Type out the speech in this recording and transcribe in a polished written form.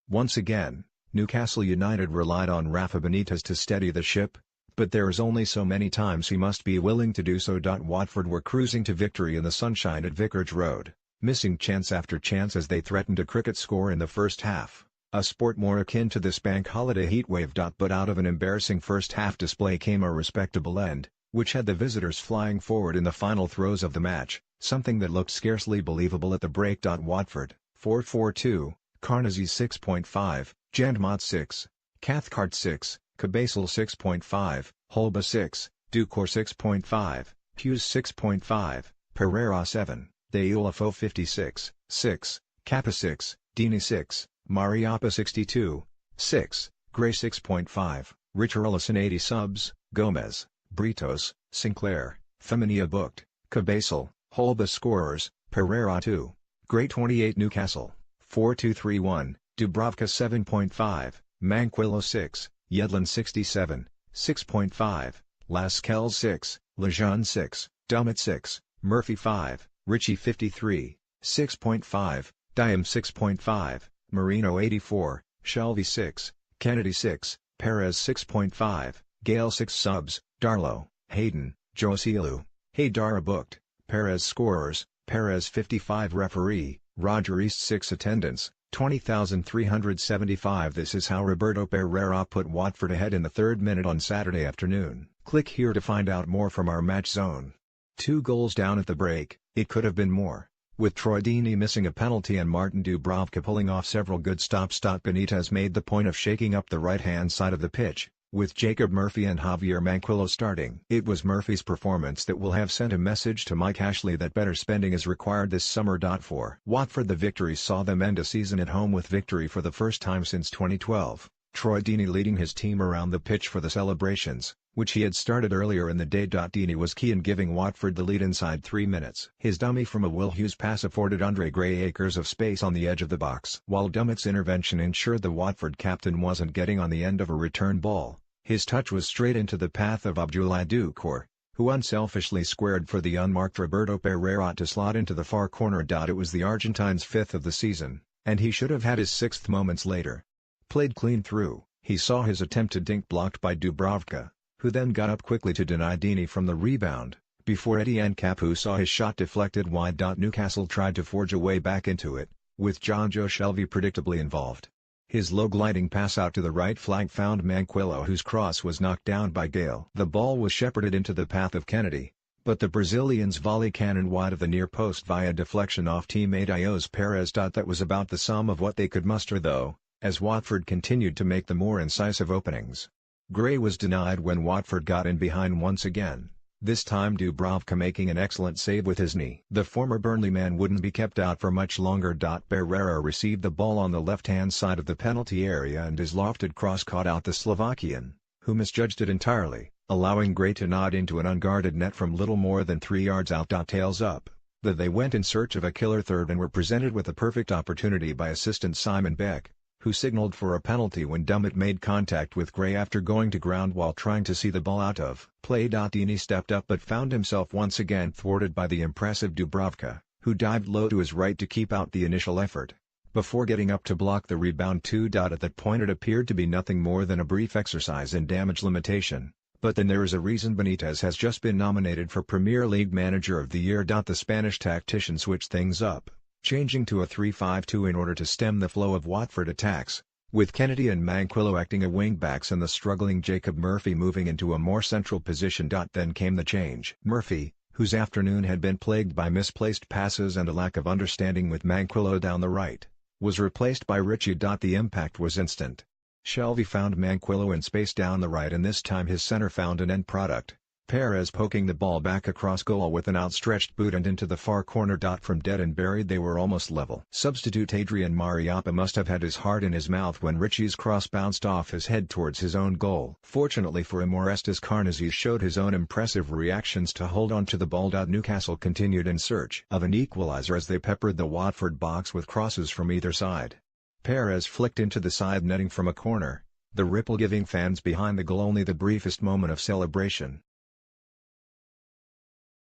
Once again, Newcastle United relied on Rafa Benitez to steady the ship, but there is only so many times he must be willing to do so. Watford were cruising to victory in the sunshine at Vicarage Road, missing chance after chance as they threatened a cricket score in the first half, a sport more akin to this bank holiday heatwave. But out of an embarrassing first half display came a respectable end, which had the visitors flying forward in the final throes of the match, something that looked scarcely believable at the break. Watford, 4-4-2, Carnegie 6.5, Jandmot 6, Cathcart 6, Cabasel 6.5, Holba 6, Ducor 6.5, Hughes 6.5, Pereyra 7, Deulofo 56, 6, Kappa 6, Dini 6, Mariappa 62, 6, Gray 6.5, Richarlison 80 subs, Gomez, Britos, Sinclair, Feminia booked, Cabasel, Holba scorers, Pereyra 2, Gray 28 Newcastle, 4-2-3-1, Dubravka 7.5, Manquillo 6, Yedlin 67, 6.5, Lascelles 6, Lejeune 6, Dummett 6, Murphy 5, Ritchie 53, 6.5, Diem 6.5, Marino 84, Shelby 6, Kennedy 6, Perez 6.5, Gale 6 subs, Darlow, Hayden, Josilu, Haydara booked, Perez scorers, Perez 55 referee, Roger East 6 attendance, 20,375. This is how Roberto Pereyra put Watford ahead in the third minute on Saturday afternoon. Click here to find out more from our match zone. 2 goals down at the break, it could have been more, with Troy Deeney missing a penalty and Martin Dubravka pulling off several good stops. Benitez made the point of shaking up the right-hand side of the pitch, with Jacob Murphy and Javier Manquillo starting. It was Murphy's performance that will have sent a message to Mike Ashley that better spending is required this summer. For Watford, the victory saw them end a season at home with victory for the first time since 2012, Troy Deeney leading his team around the pitch for the celebrations, which he had started earlier in the day. Deeney was key in giving Watford the lead inside 3 minutes. His dummy from a Will Hughes pass afforded Andre Gray acres of space on the edge of the box, while Dummett's intervention ensured the Watford captain wasn't getting on the end of a return ball. His touch was straight into the path of Abdoulaye Doucouré, who unselfishly squared for the unmarked Roberto Pereyra to slot into the far corner. It was the Argentine's 5th of the season, and he should have had his 6th moments later. Played clean through, he saw his attempted dink blocked by Dubravka, who then got up quickly to deny Deeney from the rebound, before Eddie Nketiah saw his shot deflected wide. Newcastle tried to forge a way back into it, with Jonjo Shelvey predictably involved. His low-gliding pass out to the right flank found Manquillo, whose cross was knocked down by Gale. The ball was shepherded into the path of Kennedy, but the Brazilians' volley cannon wide of the near post via deflection off teammate Ayoze Perez. That was about the sum of what they could muster though, as Watford continued to make the more incisive openings. Gray was denied when Watford got in behind once again, this time Dubravka making an excellent save with his knee. The former Burnley man wouldn't be kept out for much longer. Pereyra received the ball on the left-hand side of the penalty area and his lofted cross caught out the Slovakian, who misjudged it entirely, allowing Gray to nod into an unguarded net from little more than 3 yards out. Tails up, they went in search of a killer third and were presented with a perfect opportunity by assistant Simon Beck, who signaled for a penalty when Dummett made contact with Gray after going to ground while trying to see the ball out of play. Deeney stepped up but found himself once again thwarted by the impressive Dubravka, who dived low to his right to keep out the initial effort, before getting up to block the rebound too. At that point it appeared to be nothing more than a brief exercise in damage limitation, but then there is a reason Benitez has just been nominated for Premier League Manager of the Year. The Spanish tactician switched things up, changing to a 3-5-2 in order to stem the flow of Watford attacks, with Kennedy and Manquillo acting as wing-backs and the struggling Jacob Murphy moving into a more central position. Then came the change. Murphy, whose afternoon had been plagued by misplaced passes and a lack of understanding with Manquillo down the right, was replaced by Ritchie. The impact was instant. Shelvey found Manquillo in space down the right and this time his center found an end product, Perez poking the ball back across goal with an outstretched boot and into the far corner. From dead and buried they were almost level. Substitute Adrian Mariappa must have had his heart in his mouth when Ritchie's cross bounced off his head towards his own goal. Fortunately for him, Orestes Carnegie showed his own impressive reactions to hold on to the ball. Newcastle continued in search of an equalizer as they peppered the Watford box with crosses from either side. Perez flicked into the side netting from a corner, the ripple giving fans behind the goal only the briefest moment of celebration.